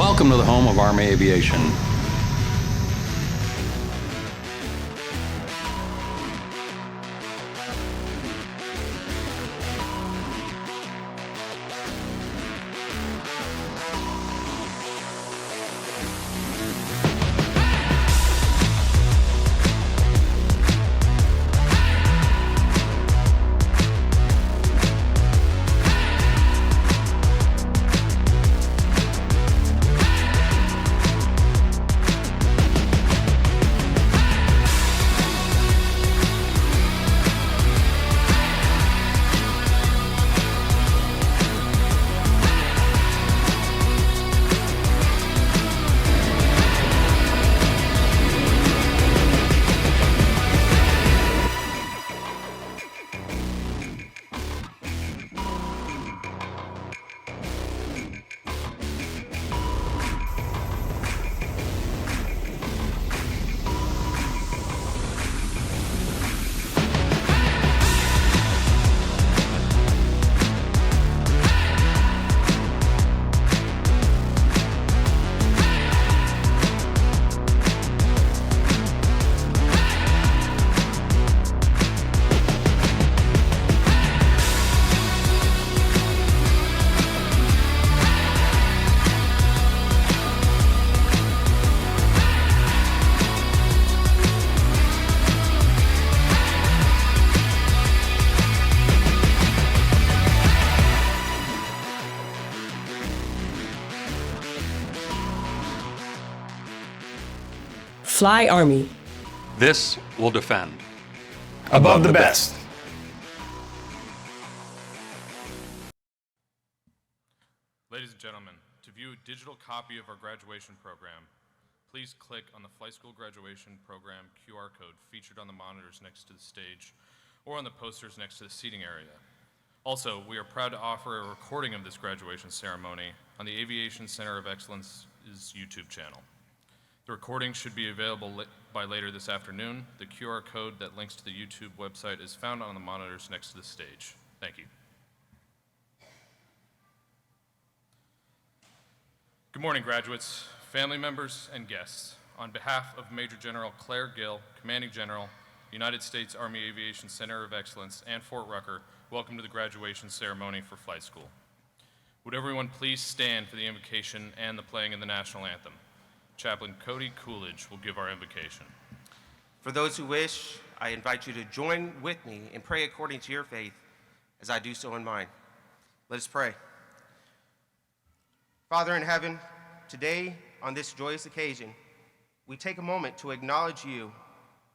Welcome to the home of Army Aviation. Fly Army. This will defend. Above the best. Ladies and gentlemen, to view a digital copy of our graduation program, please click on the Flight School Graduation Program QR code featured on the monitors next to the stage or on the posters next to the seating area. Also, we are proud to offer a recording of this graduation ceremony on the Aviation Center of Excellence's YouTube channel. The recording should be available by later this afternoon. The QR code that links to the YouTube website is found on the monitors next to the stage. Thank you. Good morning, graduates, family members, and guests. On behalf of Major General Claire Gill, Commanding General, United States Army Aviation Center of Excellence, and Fort Rucker, welcome to the graduation ceremony for flight school. Would everyone please stand for the invocation and the playing of the national anthem? Chaplain Cody Coolidge will give our invocation. For those who wish, I invite you to join with me and pray according to your faith as I do so in mine. Let us pray. Father in heaven, today on this joyous occasion, we take a moment to acknowledge you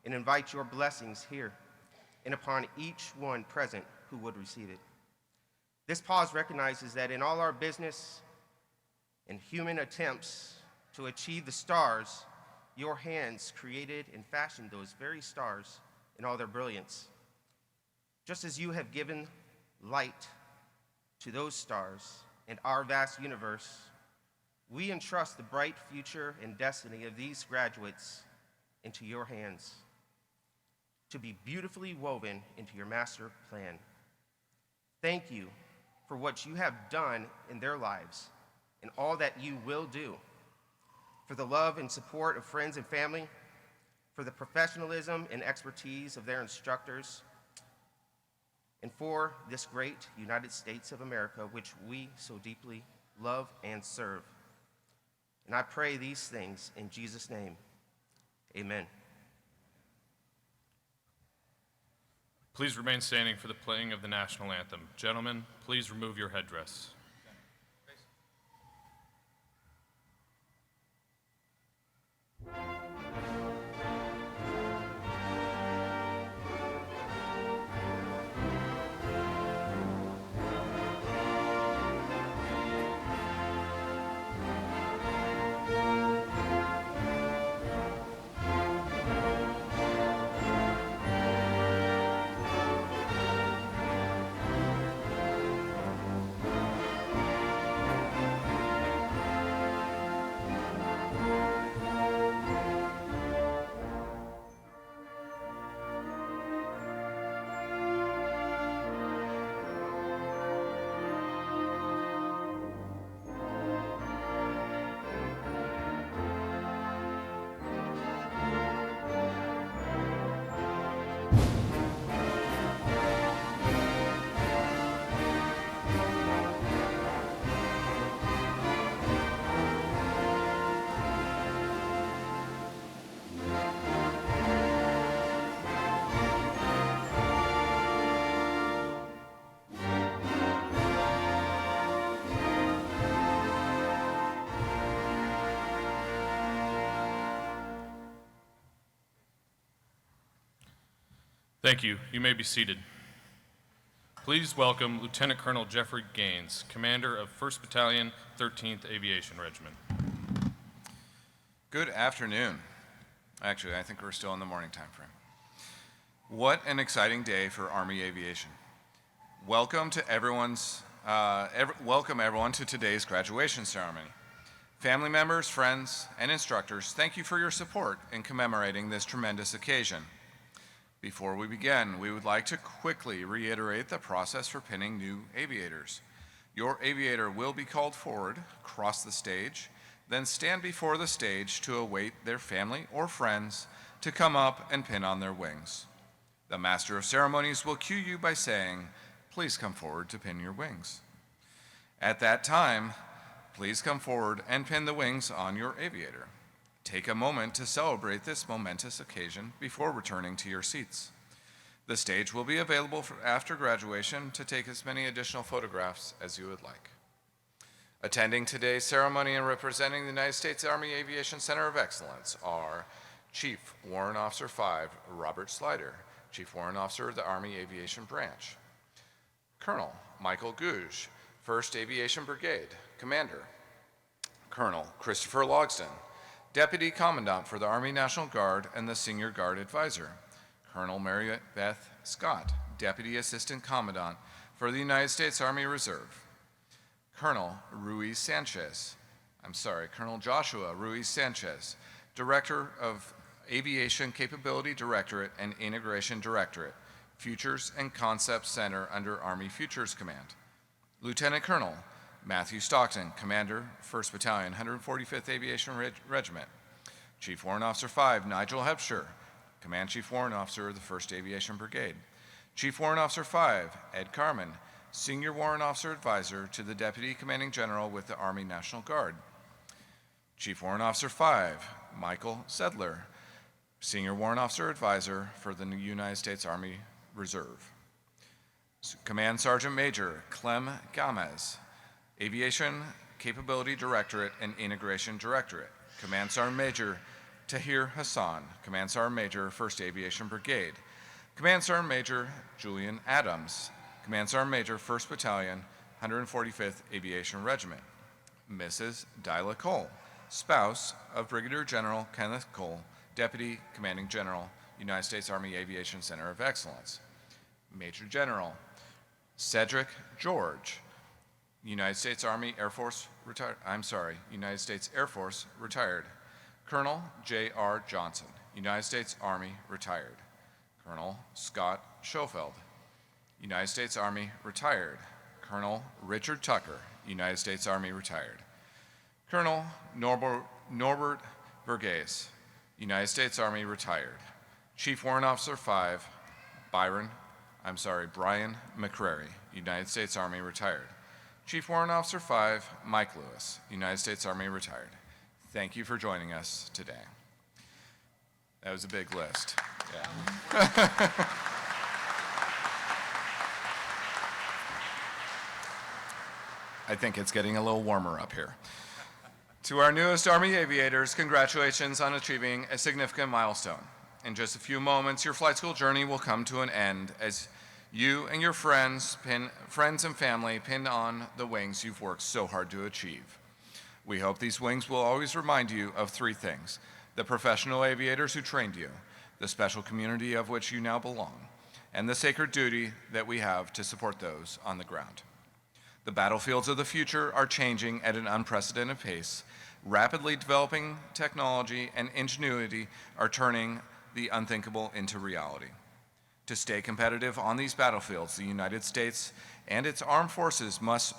and invite your blessings here and upon each one present who would receive it. This pause recognizes that in all our business and human attempts to achieve the stars, your hands created and fashioned those very stars in all their brilliance. Just as you have given light to those stars and our vast universe, we entrust the bright future and destiny of these graduates into your hands to be beautifully woven into your master plan. Thank you for what you have done in their lives and all that you will do, for the love and support of friends and family, for the professionalism and expertise of their instructors, and for this great United States of America, which we so deeply love and serve. And I pray these things in Jesus' name, amen. Please remain standing for the playing of the national anthem. Gentlemen, please remove your headdress. Thank you. You may be seated. Please welcome Lieutenant Colonel Jeffrey Gaines, Commander of 1st Battalion, 13th Aviation Regiment. Good afternoon. Actually, I think we're still in the morning time frame. What an exciting day for Army Aviation. Welcome everyone to today's graduation ceremony. Family members, friends, and instructors, thank you for your support in commemorating this tremendous occasion. Before we begin, we would like to quickly reiterate the process for pinning new aviators. Your aviator will be called forward, cross the stage, then stand before the stage to await their family or friends to come up and pin on their wings. The Master of Ceremonies will cue you by saying, "Please come forward to pin your wings." At that time, please come forward and pin the wings on your aviator. Take a moment to celebrate this momentous occasion before returning to your seats. The stage will be available after graduation to take as many additional photographs as you would like. Attending today's ceremony and representing the United States Army Aviation Center of Excellence are Chief Warrant Officer 5, Robert Slider, Chief Warrant Officer of the Army Aviation Branch. Colonel Michael Gouge, 1st Aviation Brigade, Commander. Colonel Christopher Logsdon, Deputy Commandant for the Army National Guard and the Senior Guard Advisor. Colonel Mary Beth Scott, Deputy Assistant Commandant for the United States Army Reserve. Colonel Joshua Ruiz Sanchez, Director of Aviation Capability Directorate and Integration Directorate, Futures and Concepts Center under Army Futures Command. Lieutenant Colonel Matthew Stockton, Commander, 1st Battalion, 145th Aviation Regiment. Chief Warrant Officer 5, Nigel Hebscher, Command Chief Warrant Officer of the 1st Aviation Brigade. Chief Warrant Officer 5, Ed Carman, Senior Warrant Officer Advisor to the Deputy Commanding General with the Army National Guard. Chief Warrant Officer 5, Michael Sedler, Senior Warrant Officer Advisor for the United States Army Reserve. Command Sergeant Major Clem Gamez, Aviation Capability Directorate and Integration Directorate. Command Sergeant Major Tahir Hassan, Command Sergeant Major, 1st Aviation Brigade. Command Sergeant Major Julian Adams, Command Sergeant Major, 1st Battalion, 145th Aviation Regiment. Mrs. Dyla Cole, spouse of Brigadier General Kenneth Cole, Deputy Commanding General, United States Army Aviation Center of Excellence. Major General Cedric George, United States Air Force retired. Colonel J.R. Johnson, United States Army retired. Colonel Scott Schofield, United States Army retired. Colonel Richard Tucker, United States Army retired. Colonel Norbert Verghese, United States Army retired. Chief Warrant Officer 5, Brian McCrary, United States Army retired. Chief Warrant Officer 5, Mike Lewis, United States Army retired. Thank you for joining us today. That was a big list. Yeah. I think it's getting a little warmer up here. To our newest Army aviators, congratulations on achieving a significant milestone. In just a few moments, your flight school journey will come to an end as you and your friends and family pin on the wings you've worked so hard to achieve. We hope these wings will always remind you of three things: the professional aviators who trained you, the special community of which you now belong, and the sacred duty that we have to support those on the ground. The battlefields of the future are changing at an unprecedented pace. Rapidly developing technology and ingenuity are turning the unthinkable into reality. To stay competitive on these battlefields, the United States and its armed forces must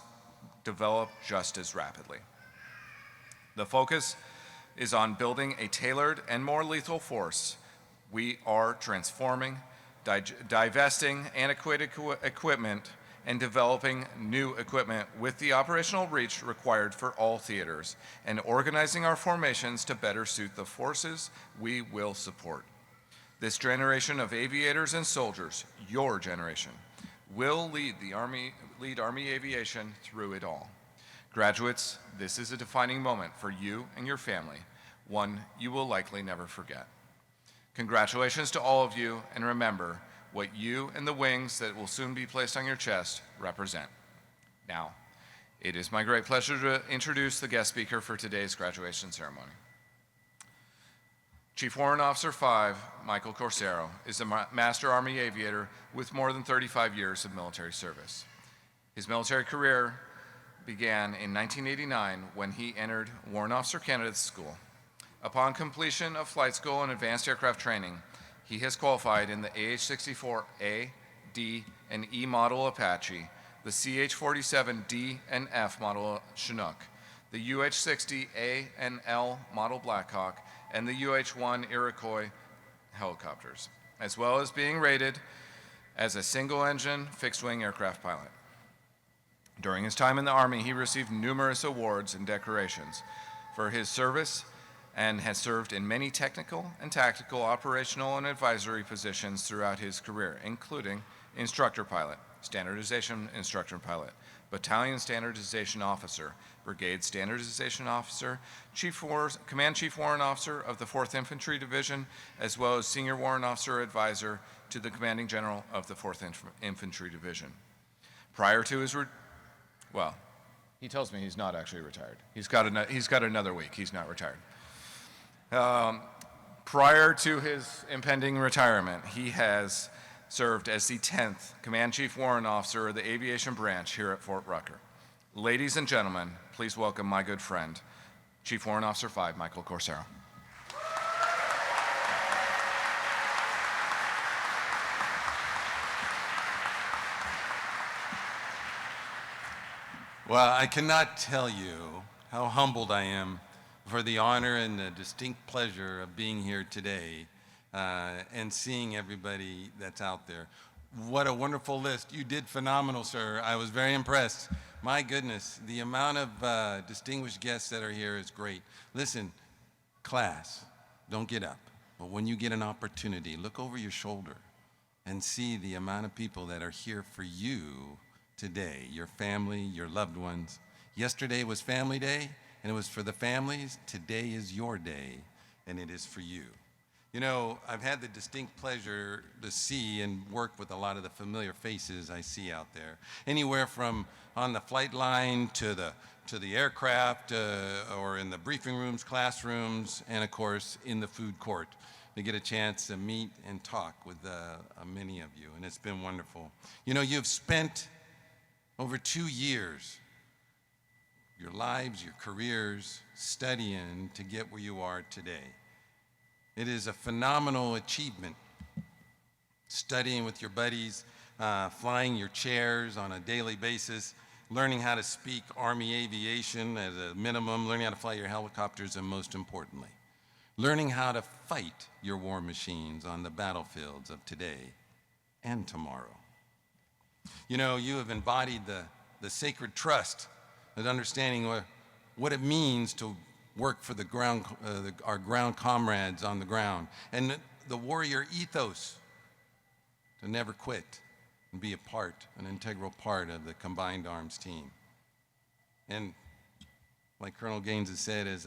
develop just as rapidly. The focus is on building a tailored and more lethal force. We are transforming, divesting antiquated equipment, and developing new equipment with the operational reach required for all theaters, and organizing our formations to better suit the forces we will support. This generation of aviators and soldiers, your generation, will lead Army Aviation through it all. Graduates, this is a defining moment for you and your family, one you will likely never forget. Congratulations to all of you, and remember, what you and the wings that will soon be placed on your chest represent. Now, it is my great pleasure to introduce the guest speaker for today's graduation ceremony. Chief Warrant Officer 5, Michael Corsaro, is a Master Army Aviator with more than 35 years of military service. His military career began in 1989 when he entered Warrant Officer Candidate School. Upon completion of flight school and advanced aircraft training, he has qualified in the AH-64A, D, and E model Apache, the CH-47D and F model Chinook, the UH-60A and L model Blackhawk, and the UH-1 Iroquois helicopters, as well as being rated as a single-engine fixed-wing aircraft pilot. During his time in the Army, he received numerous awards and decorations for his service and has served in many technical and tactical, operational, and advisory positions throughout his career, including instructor pilot, standardization instructor pilot, battalion standardization officer, brigade standardization officer, command chief warrant officer of the 4th Infantry Division, as well as senior warrant officer advisor to the commanding general of the 4th Infantry Division. Prior to his, well, he tells me he's not actually retired. He's got another week. He's not retired. Prior to his impending retirement, he has served as the 10th Command Chief Warrant Officer of the Aviation Branch here at Fort Rucker. Ladies and gentlemen, please welcome my good friend, Chief Warrant Officer 5, Michael Corsaro. Well, I cannot tell you how humbled I am for the honor and the distinct pleasure of being here today and seeing everybody that's out there. What a wonderful list. You did phenomenal, sir. I was very impressed. My goodness, the amount of distinguished guests that are here is great. Listen, class, don't get up. But when you get an opportunity, look over your shoulder and see the amount of people that are here for you today, your family, your loved ones. Yesterday was Family Day, and it was for the families. Today is your day, and it is for you. You know, I've had the distinct pleasure to see and work with a lot of the familiar faces I see out there. Anywhere from on the flight line to the aircraft or in the briefing rooms, classrooms, and of course in the food court to get a chance to meet and talk with many of you, and it's been wonderful. You know, you've spent over 2 years your lives, your careers, studying to get where you are today. It is a phenomenal achievement, studying with your buddies, flying your chairs on a daily basis, learning how to speak Army aviation at a minimum, learning how to fly your helicopters, and most importantly, learning how to fight your war machines on the battlefields of today and tomorrow. You know, you have embodied the sacred trust and understanding what it means to work for the ground, our ground comrades on the ground, and the warrior ethos to never quit and be an integral part of the combined arms team. And like Colonel Gaines has said, as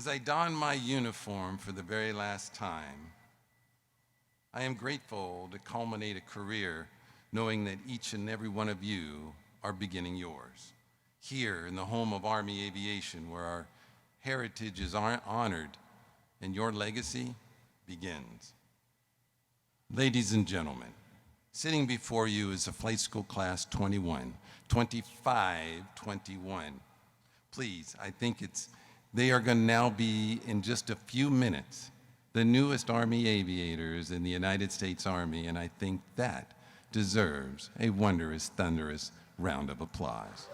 I don my uniform for the very last time, I am grateful to culminate a career knowing that each and every one of you are beginning yours, here in the home of Army Aviation, where our heritage is honored and your legacy begins. Ladies and gentlemen, sitting before you is a Flight School Class 2521. Please, I think they are going to now be, in just a few minutes, the newest Army aviators in the United States Army, and I think that deserves a wondrous, thunderous round of applause.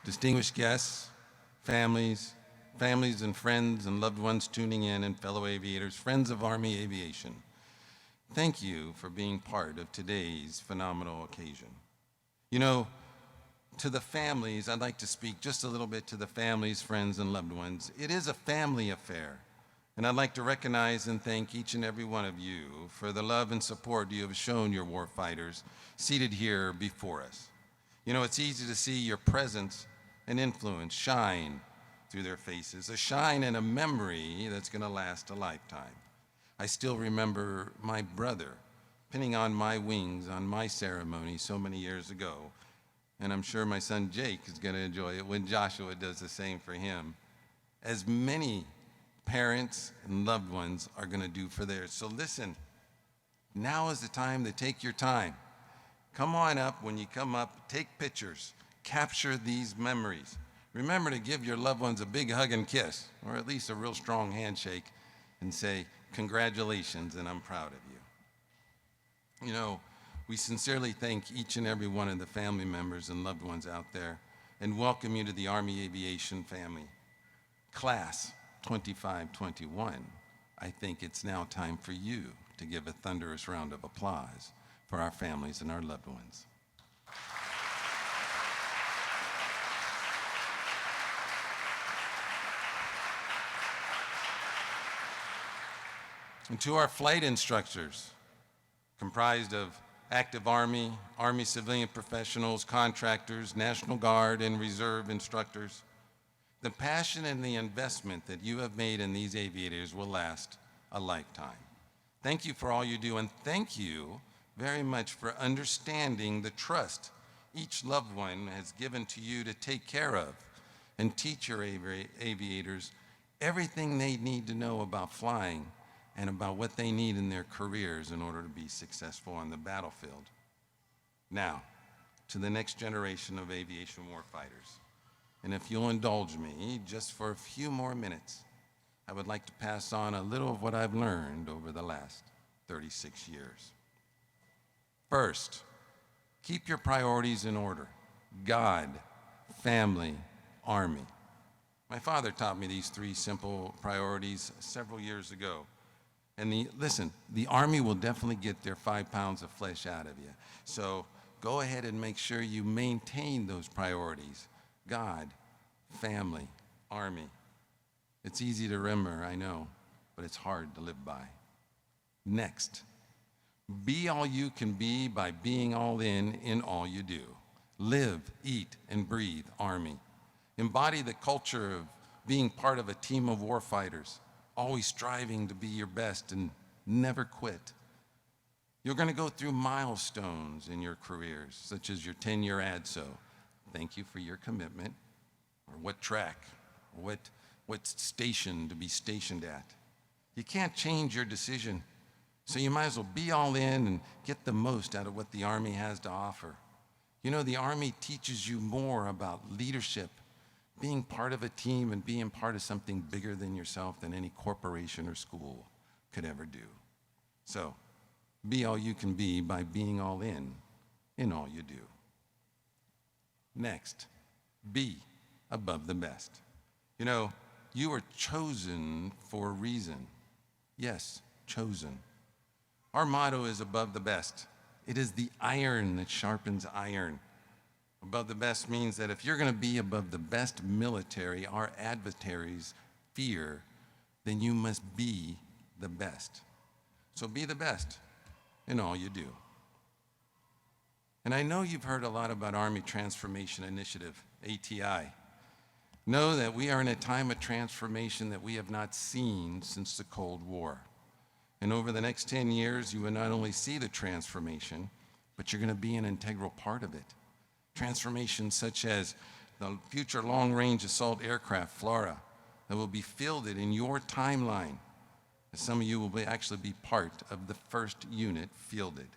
Distinguished guests, families and friends and loved ones tuning in, and fellow aviators, friends of Army Aviation, thank you for being part of today's phenomenal occasion. You know, to the families, I'd like to speak just a little bit to the families, friends, and loved ones. It is a family affair. And I'd like to recognize and thank each and every one of you for the love and support you have shown your warfighters seated here before us. You know, it's easy to see your presence and influence shine through their faces, a shine and a memory that's going to last a lifetime. I still remember my brother pinning on my wings on my ceremony so many years ago, and I'm sure my son Jake is going to enjoy it when Joshua does the same for him, as many parents and loved ones are going to do for theirs. So listen, now is the time to take your time. Come on up. When you come up, take pictures, capture these memories. Remember to give your loved ones a big hug and kiss, or at least a real strong handshake, and say, congratulations, and I'm proud of you. You know, we sincerely thank each and every one of the family members and loved ones out there, and welcome you to the Army Aviation family. Class 2521, I think it's now time for you to give a thunderous round of applause for our families and our loved ones. And to our flight instructors, comprised of active Army, Army civilian professionals, contractors, National Guard, and Reserve instructors, the passion and the investment that you have made in these aviators will last a lifetime. Thank you for all you do, and thank you very much for understanding the trust each loved one has given to you to take care of and teach your aviators everything they need to know about flying and about what they need in their careers in order to be successful on the battlefield. Now, to the next generation of aviation warfighters. And if you'll indulge me just for a few more minutes, I would like to pass on a little of what I've learned over the last 36 years. First, keep your priorities in order: God, family, Army. My father taught me these three simple priorities several years ago. And listen, the Army will definitely get their 5 pounds of flesh out of you. So go ahead and make sure you maintain those priorities: God, family, Army. It's easy to remember, I know, but it's hard to live by. Next, be all you can be by being all in all you do. Live, eat, and breathe Army. Embody the culture of being part of a team of warfighters, always striving to be your best and never quit. You're going to go through milestones in your careers, such as your 10-year ADSO. Thank you for your commitment. Or what track, or what station to be stationed at. You can't change your decision, so you might as well be all in and get the most out of what the Army has to offer. You know, the Army teaches you more about leadership, being part of a team and being part of something bigger than yourself than any corporation or school could ever do. So, be all you can be by being all in all you do. Next, be above the best. You know, you were chosen for a reason. Yes, chosen. Our motto is above the best. It is the iron that sharpens iron. Above the best means that if you're going to be above the best military our adversaries fear, then you must be the best. So be the best in all you do. And I know you've heard a lot about Army Transformation Initiative, ATI. Know that we are in a time of transformation that we have not seen since the Cold War. And over the next 10 years, you will not only see the transformation, but you're going to be an integral part of it. Transformations such as the future long-range assault aircraft, FLRAA, that will be fielded in your timeline. And some of you will actually be part of the first unit fielded.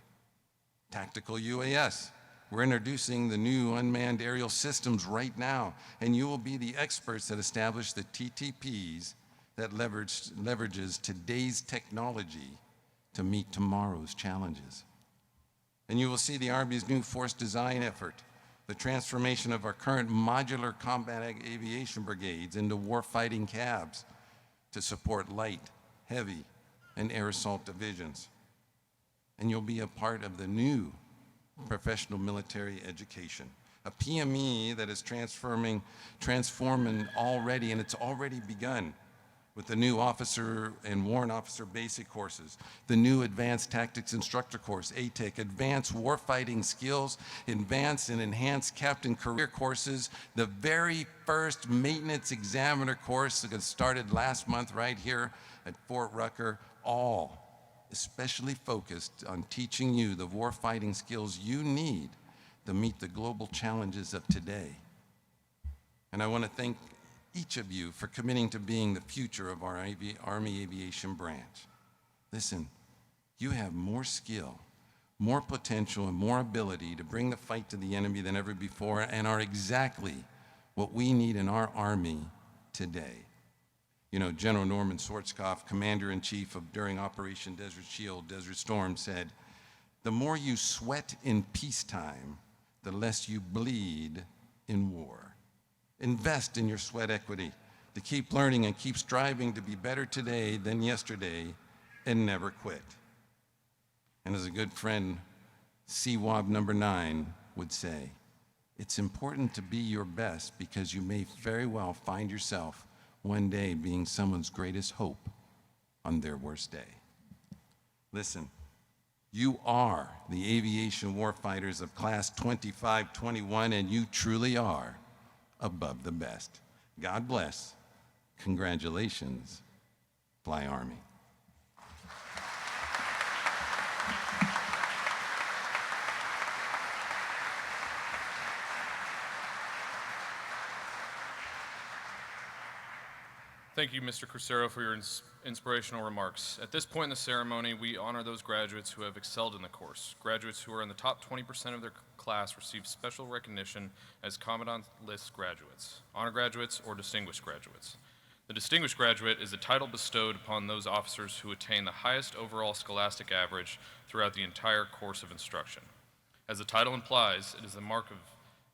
Tactical UAS. We're introducing the new unmanned aerial systems right now, and you will be the experts that establish the TTPs that leverages today's technology to meet tomorrow's challenges. And you will see the Army's new force design effort, the transformation of our current modular combat aviation brigades into warfighting cabs to support light, heavy, and air assault divisions. And you'll be a part of the new professional military education, a PME that is transforming already, and it's already begun. with the new officer and warrant officer basic courses, the new advanced tactics instructor course, ATIC, advanced warfighting skills, advanced and enhanced captain career courses, the very first maintenance examiner course that started last month right here at Fort Rucker, all especially focused on teaching you the warfighting skills you need to meet the global challenges of today. And I want to thank each of you for committing to being the future of our Army Aviation branch. Listen, you have more skill, more potential, and more ability to bring the fight to the enemy than ever before, and are exactly what we need in our Army today. You know, General Norman Schwarzkopf, Commander-in-Chief of during Operation Desert Shield, Desert Storm, said, "The more you sweat in peacetime, the less you bleed in war." Invest in your sweat equity to keep learning and keep striving to be better today than yesterday and never quit. And as a good friend, CWAB number 9 would say, it's important to be your best because you may very well find yourself one day being someone's greatest hope on their worst day. Listen, you are the aviation warfighters of Class 2521, and you truly are above the best. God bless. Congratulations, Fly Army. Thank you, Mr. Crucero, for your inspirational remarks. At this point in the ceremony, we honor those graduates who have excelled in the course. Graduates who are in the top 20% of their class receive special recognition as Commandant List graduates, honor graduates, or distinguished graduates. The distinguished graduate is a title bestowed upon those officers who attain the highest overall scholastic average throughout the entire course of instruction. As the title implies, it is the mark of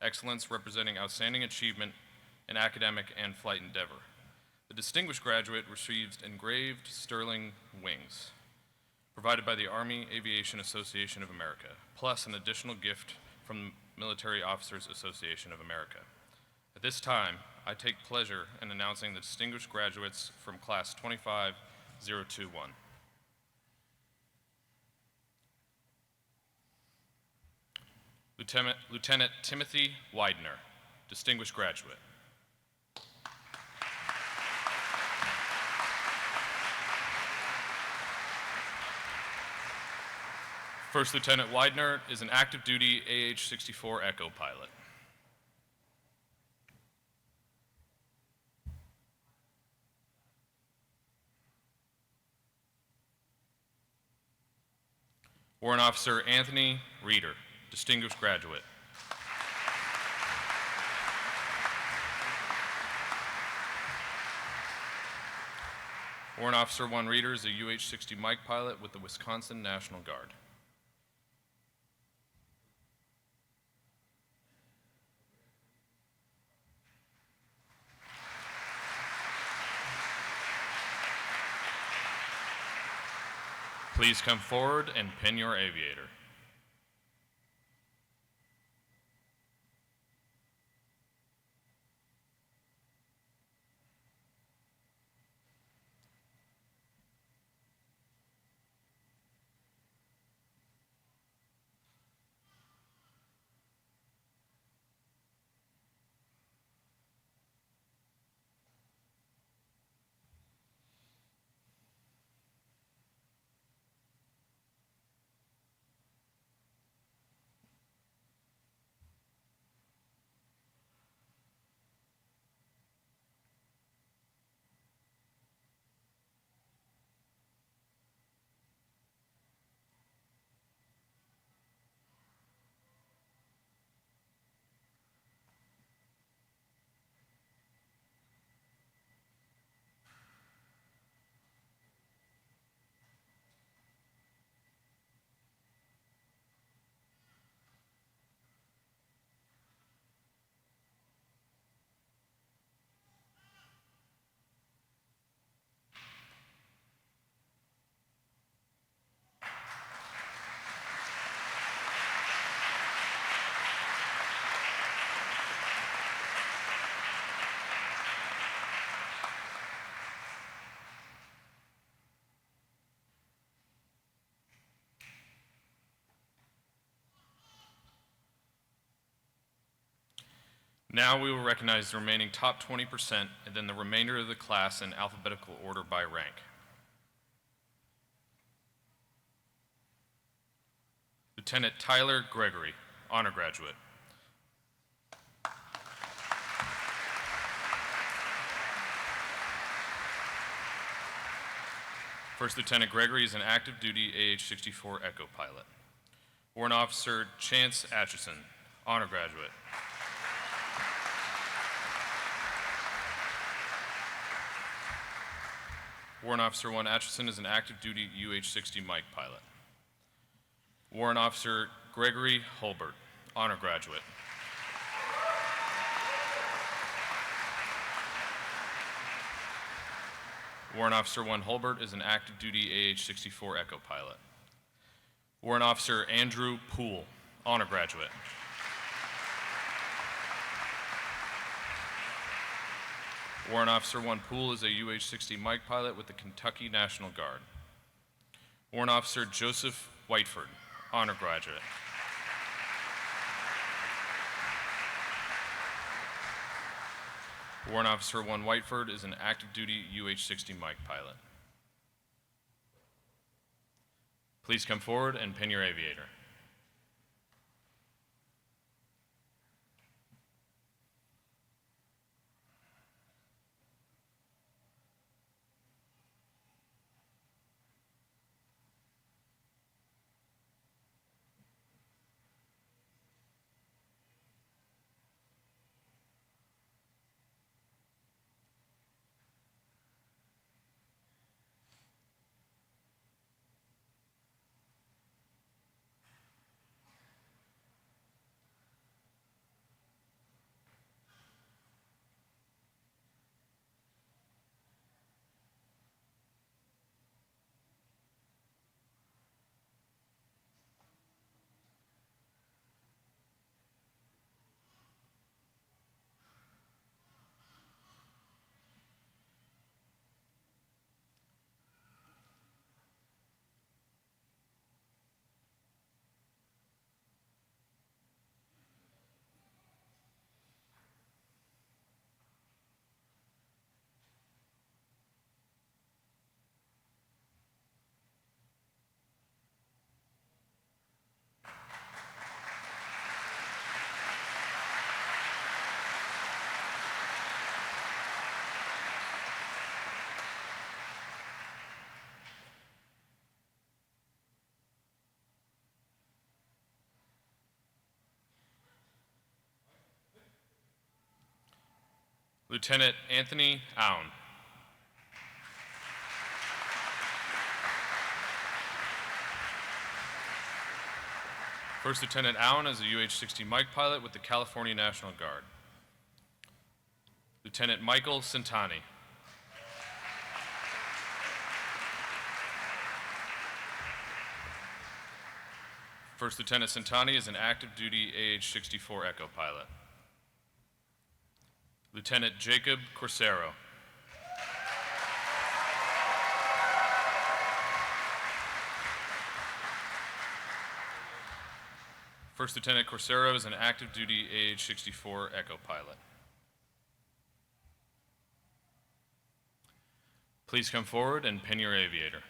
excellence representing outstanding achievement in academic and flight endeavor. The distinguished graduate receives engraved sterling wings, provided by the Army Aviation Association of America, plus an additional gift from the Military Officers Association of America. At this time, I take pleasure in announcing the distinguished graduates from Class 25021. Lieutenant Timothy Widener, distinguished graduate. First Lieutenant Widener is an active duty AH-64 Echo pilot. Warrant Officer Anthony Reeder, distinguished graduate. Warrant Officer 1 Reeder is a UH-60 Mike pilot with the Wisconsin National Guard. Please come forward and pin your aviator. Now we will recognize the remaining top 20% and then the remainder of the class in alphabetical order by rank. Lieutenant Tyler Gregory, honor graduate. First Lieutenant Gregory is an active duty AH-64 Echo pilot. Warrant Officer Chance Atchison, honor graduate. Warrant Officer 1 Atchison is an active duty UH-60 Mike pilot. Warrant Officer Gregory Holbert, honor graduate. Warrant Officer 1 Holbert is an active duty AH-64 Echo pilot. Warrant Officer Andrew Poole, honor graduate. Warrant Officer 1 Poole is a UH-60 Mike pilot with the Kentucky National Guard. Warrant Officer Joseph Whiteford, honor graduate. Warrant Officer 1 Whiteford is an active duty UH-60 Mike pilot. Please come forward and pin your aviator. Lieutenant Anthony Aun. First Lieutenant Aun is a UH-60 Mike pilot with the California National Guard. Lieutenant Michael Santani. First Lieutenant Santani is an active duty AH-64 Echo pilot. Lieutenant Jacob Corsero. First Lieutenant Corsero is an active duty AH-64 Echo pilot. Please come forward and pin your aviator.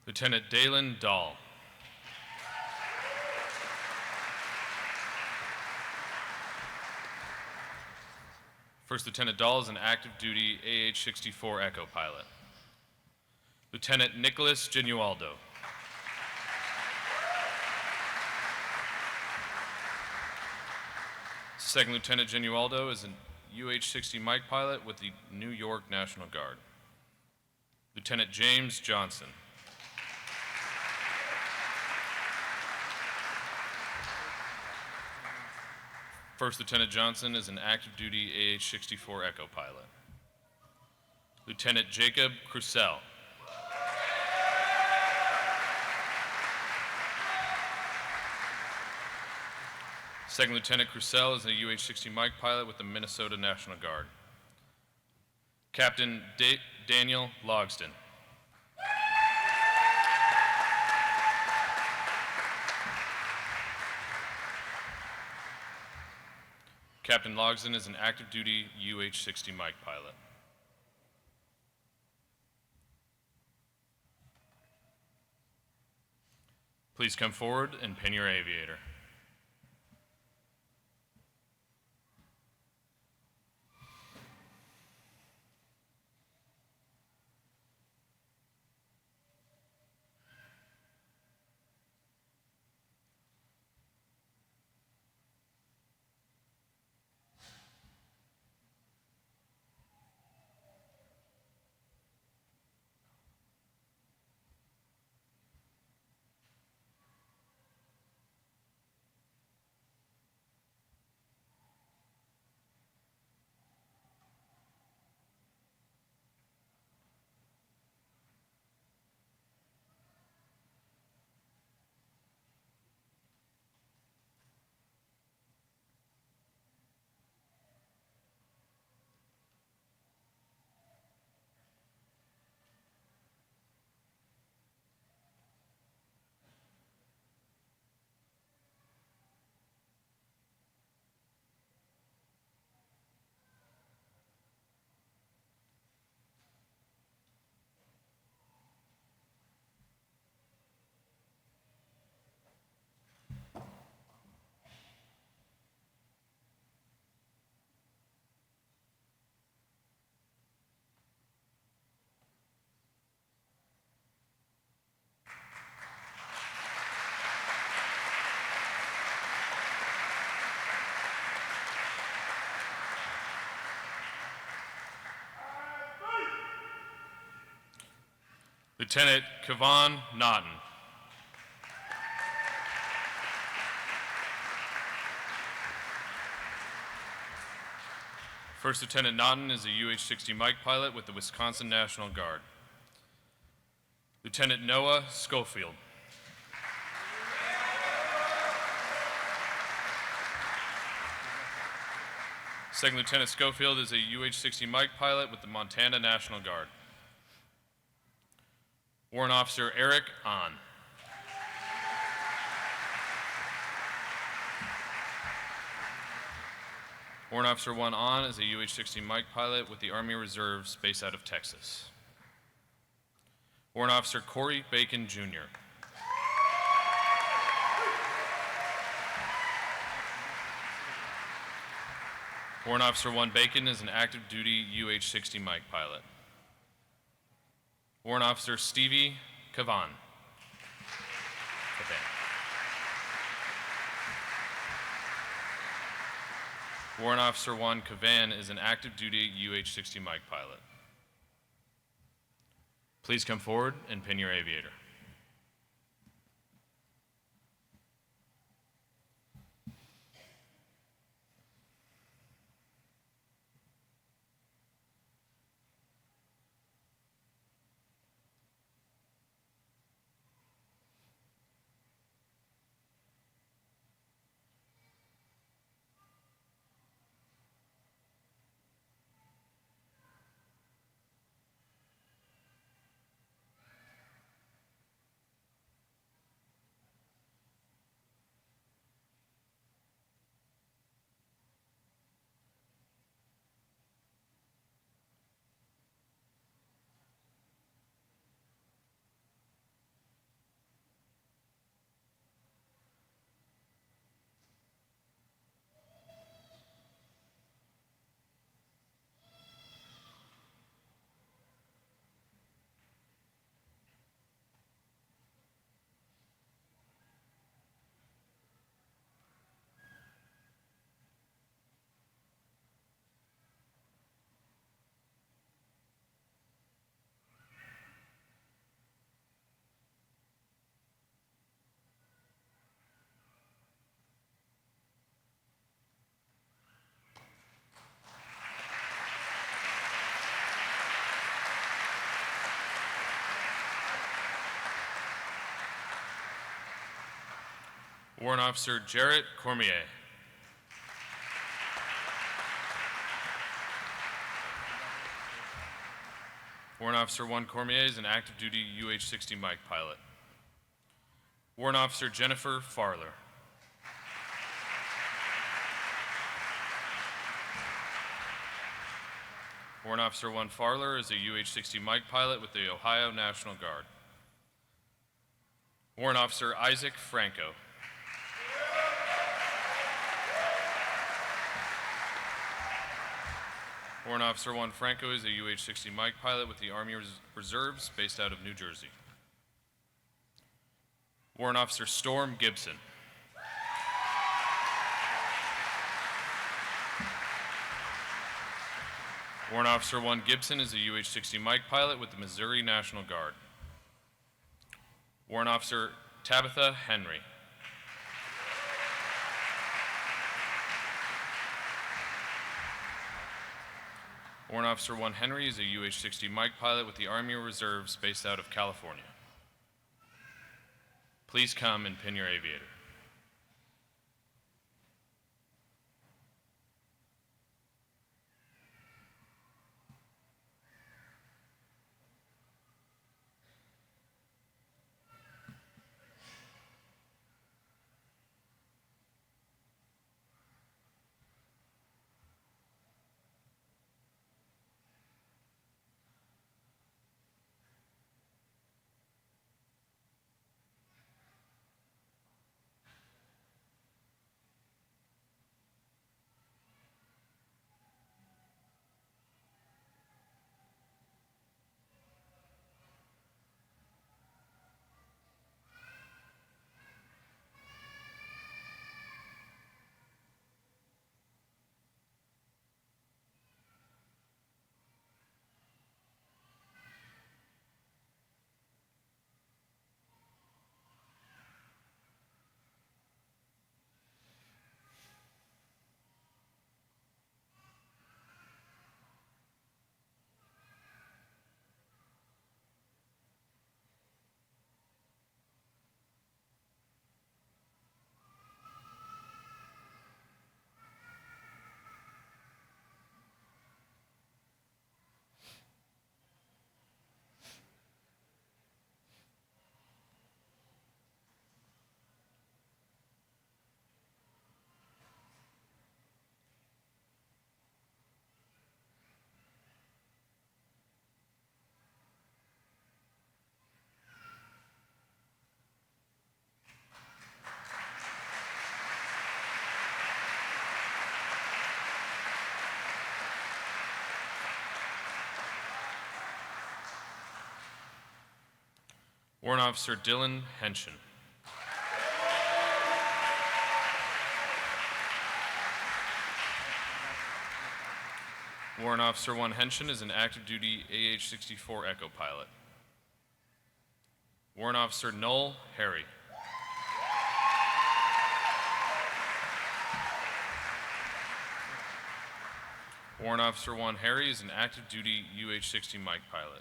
Lieutenant Dalen Dahl. First Lieutenant Dahl is an active duty AH-64 Echo pilot. Lieutenant Nicholas Genualdo. Second Lieutenant Genualdo is an UH-60 Mike pilot with the New York National Guard. Lieutenant James Johnson. First Lieutenant Johnson is an active duty AH-64 Echo pilot. Lieutenant Jacob Crucell. Second Lieutenant Crucell is a UH-60 Mike pilot with the Minnesota National Guard. Captain Daniel Logston. Captain Logston is an active duty UH-60 Mike pilot. Please come forward and pin your aviator. Lieutenant Kevon Naughton. First Lieutenant Naughton is a UH-60 Mike pilot with the Wisconsin National Guard. Lieutenant Noah Schofield. Second Lieutenant Schofield is a UH-60 Mike pilot with the Montana National Guard. Warrant Officer Eric Ahn. Warrant Officer 1 Ahn is a UH-60 Mike pilot with the Army Reserves based out of Texas. Warrant Officer Corey Bacon, Jr. Warrant Officer 1 Bacon is an active duty UH-60 Mike pilot. Warrant Officer Stevie Cavan. Warrant Officer 1 Cavan is an active duty UH-60 Mike pilot. Please come forward and pin your aviator. Warrant Officer Jarrett Cormier. Warrant Officer 1 Cormier is an active duty UH-60 Mike pilot. Warrant Officer Jennifer Farler. Warrant Officer 1 Farler is a UH-60 Mike pilot with the Ohio National Guard. Warrant Officer Isaac Franco. Warrant Officer 1 Franco is a UH-60 Mike pilot with the Army Reserves based out of New Jersey. Warrant Officer Storm Gibson. Warrant Officer 1 Gibson is a UH-60 Mike pilot with the Missouri National Guard. Warrant Officer Tabitha Henry. Warrant Officer 1 Henry is a UH-60 Mike pilot with the Army Reserves based out of California. Please come and pin your aviator. Warrant Officer Dylan Henshin. Warrant Officer 1 Henshin is an active duty AH-64 Echo pilot. Warrant Officer Noel Harry. Warrant Officer 1 Harry is an active duty UH-60 Mike pilot.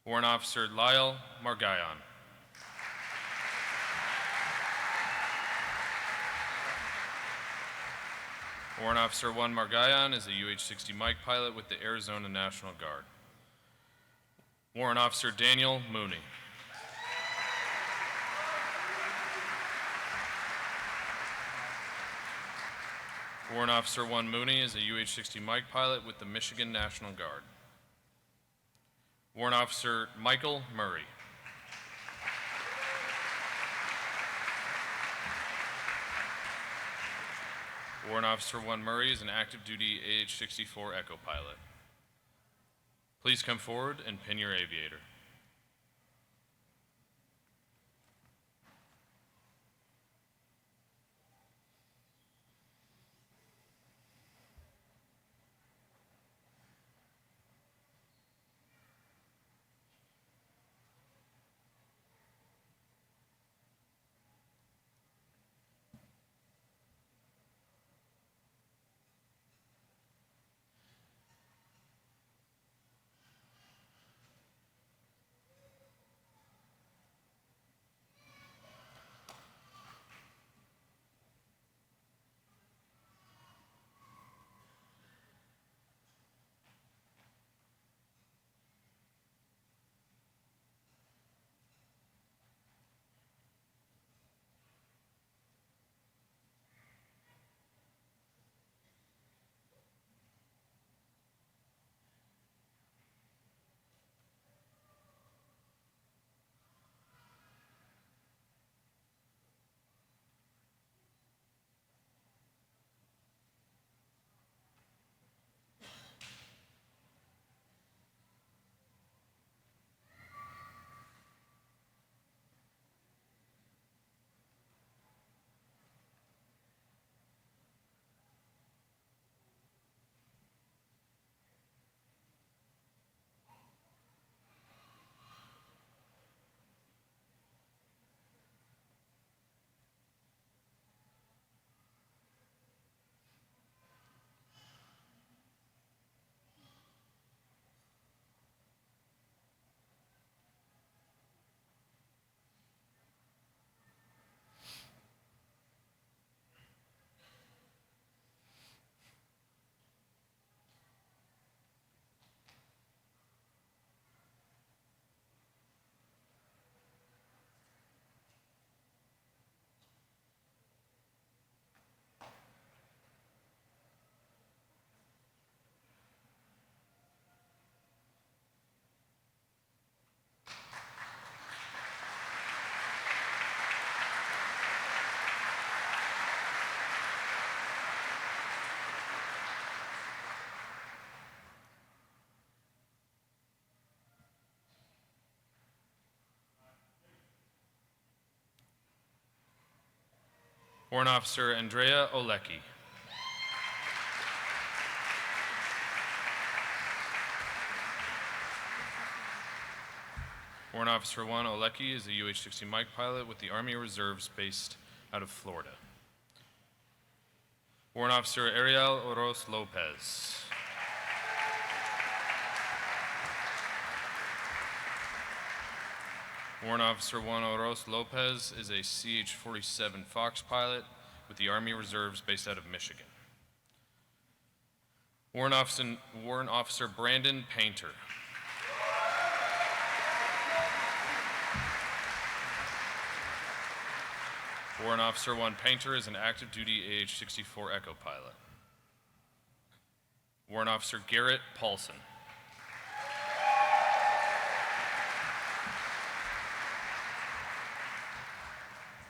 Warrant Officer Lyle Margayon. Warrant Officer 1 Margayon is a UH-60 Mike pilot with the Arizona National Guard. Warrant Officer Daniel Mooney. Warrant Officer 1 Mooney is a UH-60 Mike pilot with the Michigan National Guard. Warrant Officer Michael Murray. Warrant Officer 1 Murray is an active duty AH-64 Echo pilot. Please come forward and pin your aviator. Warrant Officer Andrea Olecki. Warrant Officer 1 Olecki is a UH-60 Mike pilot with the Army Reserves based out of Florida. Warrant Officer Ariel Oros Lopez. Warrant Officer 1 Oros Lopez is a CH-47 Fox pilot with the Army Reserves based out of Michigan. Warrant Officer Brandon Painter. Warrant Officer 1 Painter is an active duty AH-64 Echo pilot. Warrant Officer Garrett Paulson.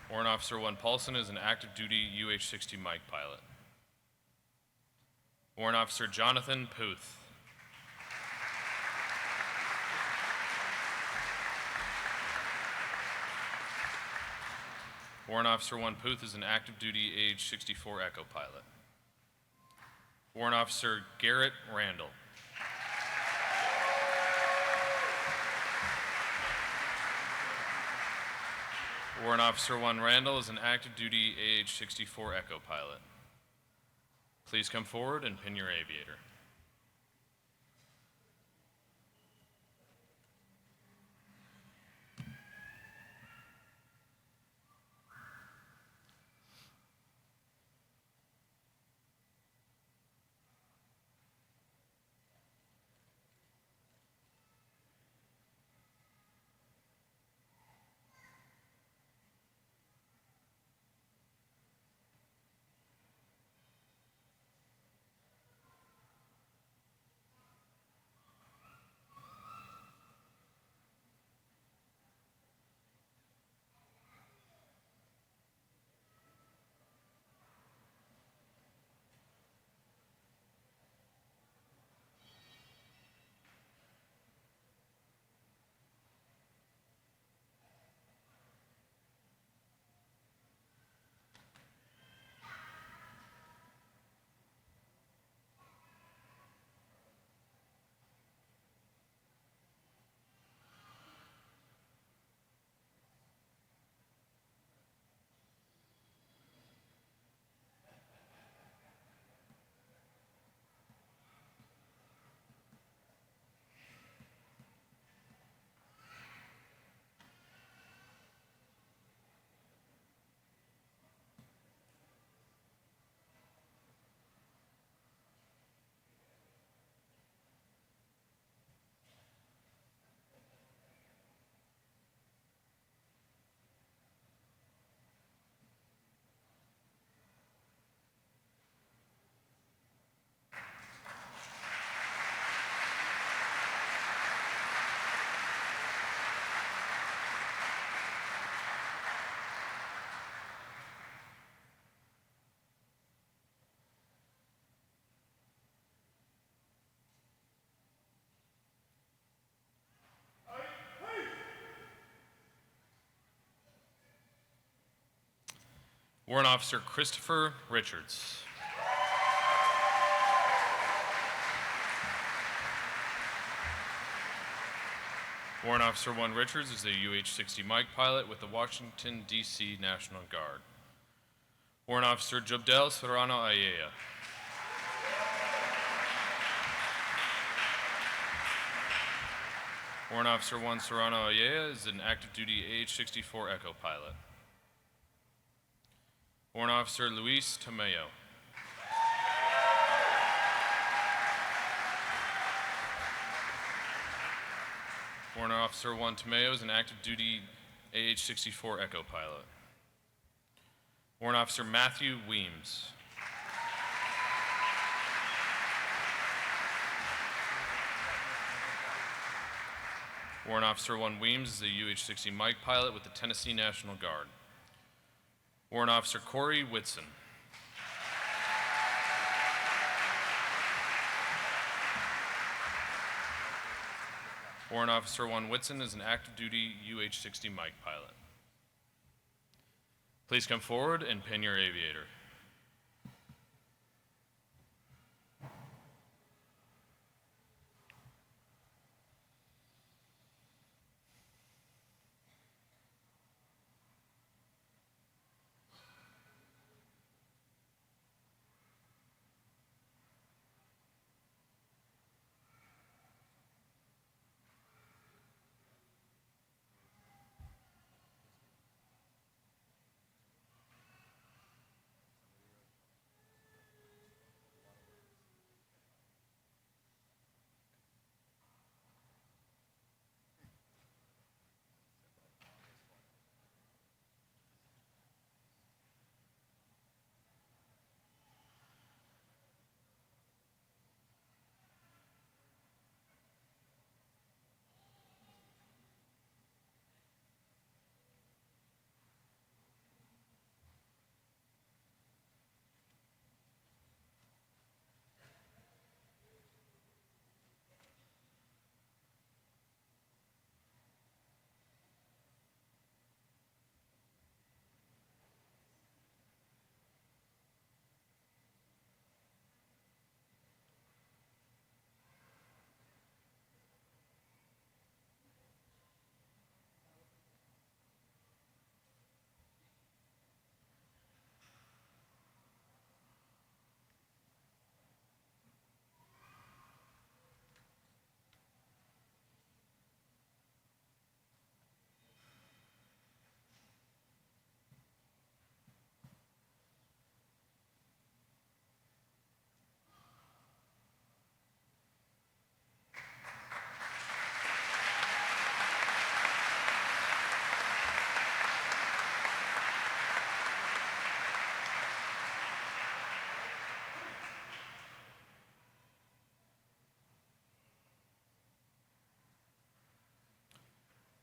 Warrant Officer 1 Paulson is an active duty UH-60 Mike pilot. Warrant Officer Jonathan Puth. Warrant Officer 1 Puth is an active duty AH-64 Echo pilot. Warrant Officer Garrett Randall. Warrant Officer 1 Randall is an active duty AH-64 Echo pilot. Please come forward and pin your aviator. Warrant Officer Christopher Richards. Warrant Officer 1 Richards is a UH-60 Mike pilot with the Washington, D.C. National Guard. Warrant Officer Jobdel Serrano Ayala. Warrant Officer 1 Serrano Ayala is an active duty AH-64 Echo pilot. Warrant Officer Luis Tamayo. Warrant Officer 1 Tamayo is an active duty AH-64 Echo pilot. Warrant Officer Matthew Weems. Warrant Officer 1 Weems is a UH-60 Mike pilot with the Tennessee National Guard. Warrant Officer Corey Whitson. Warrant Officer 1 Whitson is an active duty UH-60 Mike pilot. Please come forward and pin your aviator.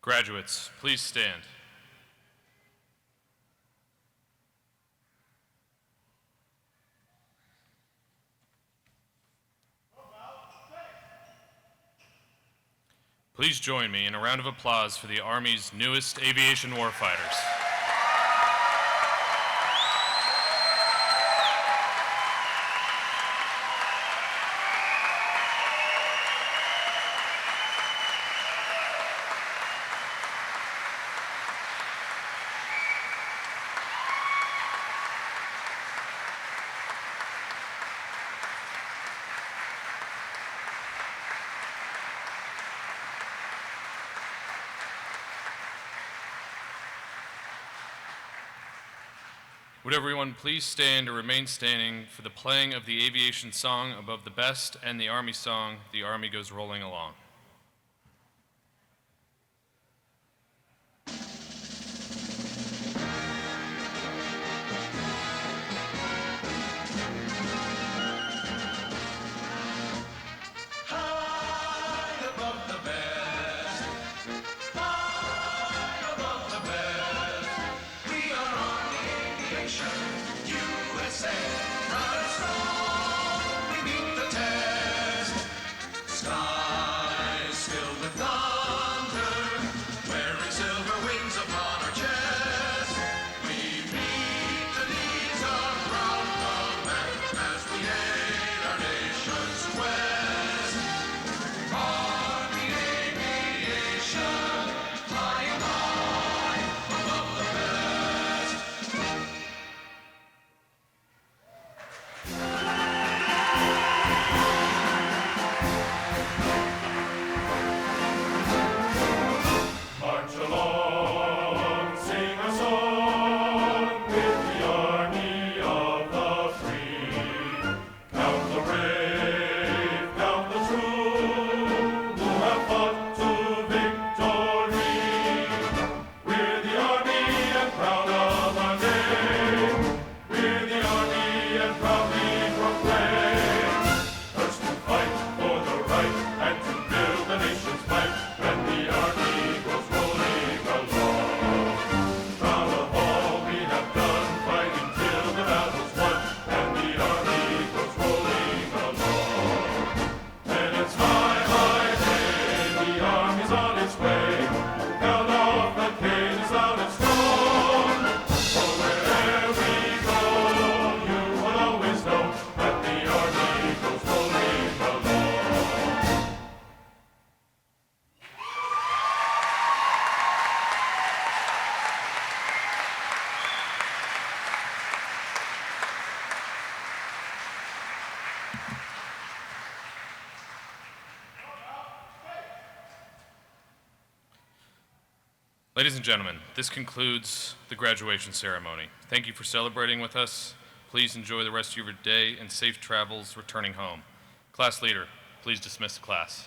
Graduates, please stand. Please join me in a round of applause for the Army's newest aviation warfighters. Would everyone please stand or remain standing for the playing of the Aviation song above the best and the Army song, The Army Goes Rolling Along. USA, proud and strong, we meet the test. Sky Ladies and gentlemen, this concludes the graduation ceremony. Thank you for celebrating with us. Please enjoy the rest of your day and safe travels returning home. Class leader, please dismiss the class.